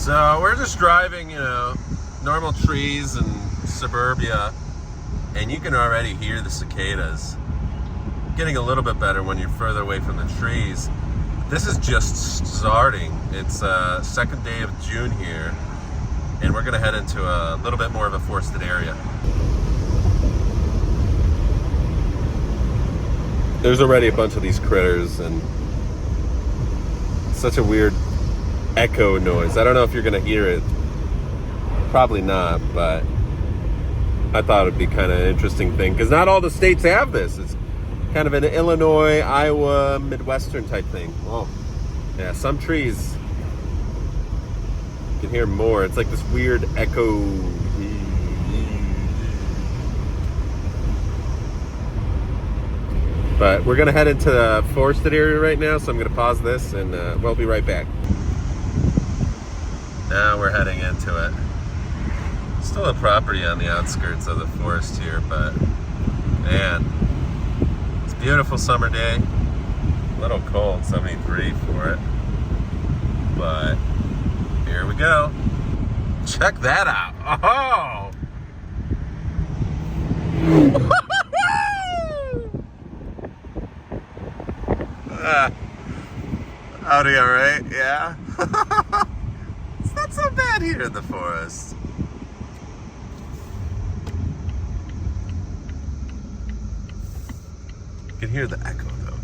So we're just driving, you know, normal trees and suburbia, and you can already hear the cicadas. Getting a little bit better when you're further away from the trees. This is just starting. It's second day of June here, and we're gonna head into a little bit more of a forested area. There's already a bunch of these critters, and such a weird echo noise. I don't know if you're gonna hear it. Probably not, but I thought it'd be kind of an interesting thing because not all the states have this. It's kind of an Illinois, Iowa, Midwestern type thing. Oh, yeah, some trees you can hear more. It's like this weird echo. But we're gonna head into the forested area right now, so I'm gonna pause this and we'll be right back. Now we're heading into it. Still a property on the outskirts of the forest here, but man, it's a beautiful summer day. A little cold, 73 for it. But here we go. Check that out. Oh! Howdy, all right? Yeah? It's not so bad here in the forest. You can hear the echo though.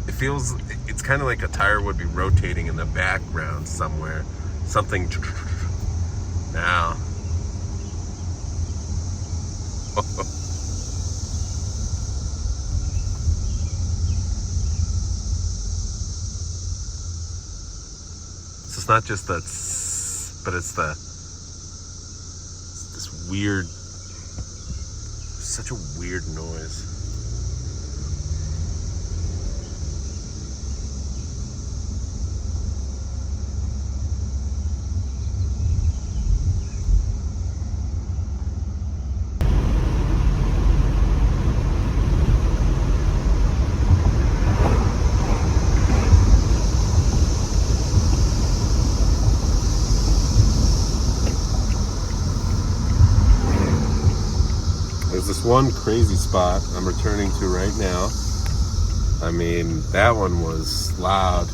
It feels, it's kind of like a tire would be rotating in the background somewhere. Something now. So it's not just the tss, but it's this weird, such a weird noise. There's this one crazy spot I'm returning to right now. I mean, that one was loud,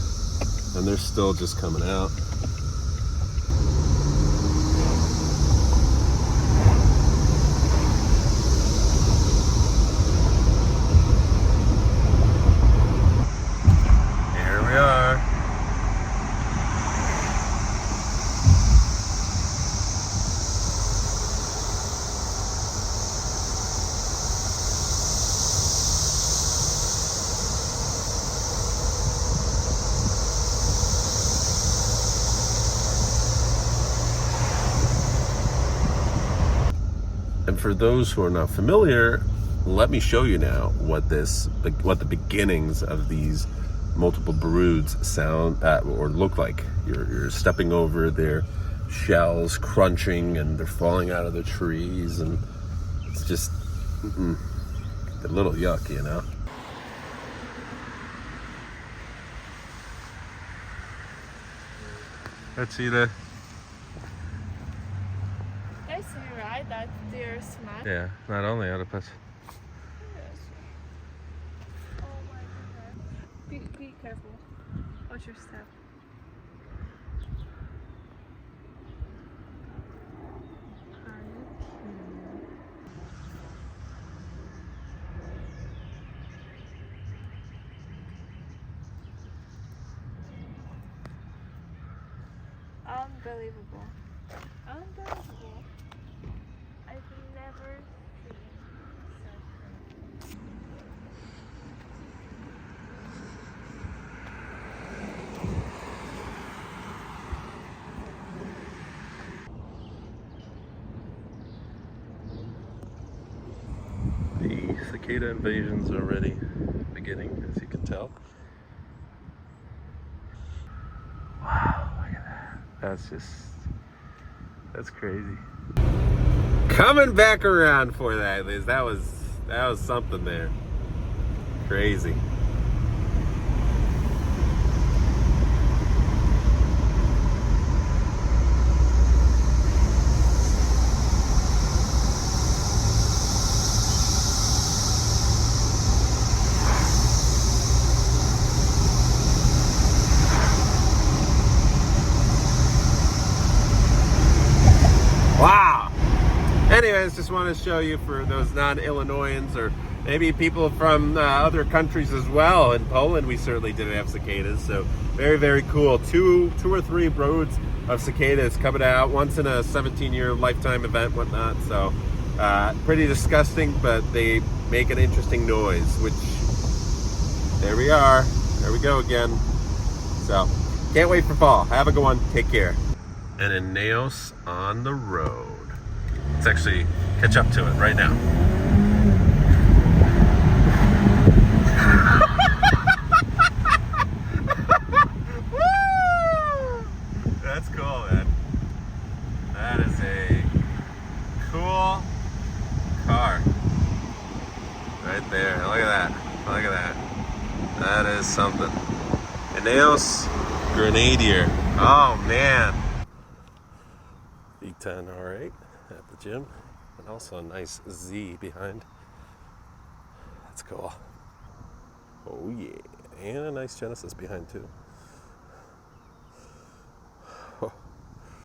and they're still just coming out. Here we are. And for those who are not familiar, let me show you now what the beginnings of these multiple broods sound or look like. You're stepping over their shells, crunching, and they're falling out of the trees, and it's just a little yuck, you know. Let's see the. Right, that they're smart. Yeah, not only octopus. Yes. Oh my goodness. Be careful. Watch your step. Are you kidding? Unbelievable. Unbelievable. I've never seen such a The cicada invasion's already beginning, as you can tell. Wow, look at that. That's crazy. Coming back around for that, Liz. That was something there. Crazy. . cicadas, just want to show you for those non-Illinoisans or maybe people from other countries as well. In Poland, we certainly didn't have cicadas, so very, very cool. Two or three broods of cicadas coming out once in a 17-year lifetime event, whatnot. So pretty disgusting, but they make an interesting noise, which there we are. There we go again. So can't wait for fall. Have a good one. Take care. And Ineos on the road. Let's actually catch up to it right now. That's cool, man. That is a cool car. Right there. Look at that. Look at that. That is something. Ineos Grenadier. Oh, man. V10 R8 at the gym. And also a nice Z behind. That's cool. Oh, yeah. And a nice Genesis behind, too.